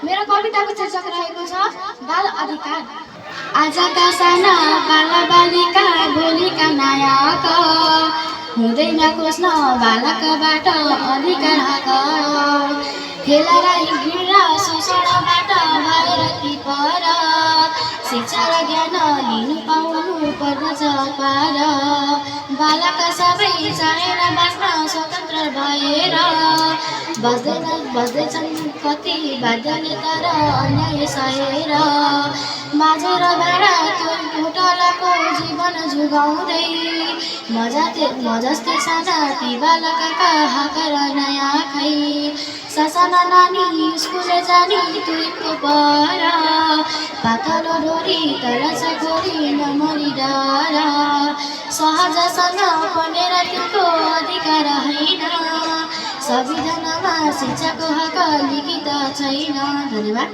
मेरो कविताको शीर्षक रहेको छ बाल अधिकार। आजका साना बालबालिका भोलिका नायक हुँदैन खोज्न बालकबाट अधिकार हक। खेलालाई घृणा शोषणबाट भएर ती पर शिक्षा र ज्ञान लिनु पाउनु पर्दछ पार। बालक सबै चाहेर बाँच्न स्वतन्त्र भएर बस्दैछन् कति बाध्यले तर अन्याय सहेर। माझो र भाँडा घोटालाको जीवन जुगाउँदै म जस्तै साना ती बालकका हक र नयाँ खै। ससाना नानी स्कुल जाने तुइको पर पातलो डोरी तर चकोरी नमरी डर। सहजसँग पढेर तिनको अधिकार होइन संविधानमा शिक्षाको हक लिखित छैन। धन्यवाद।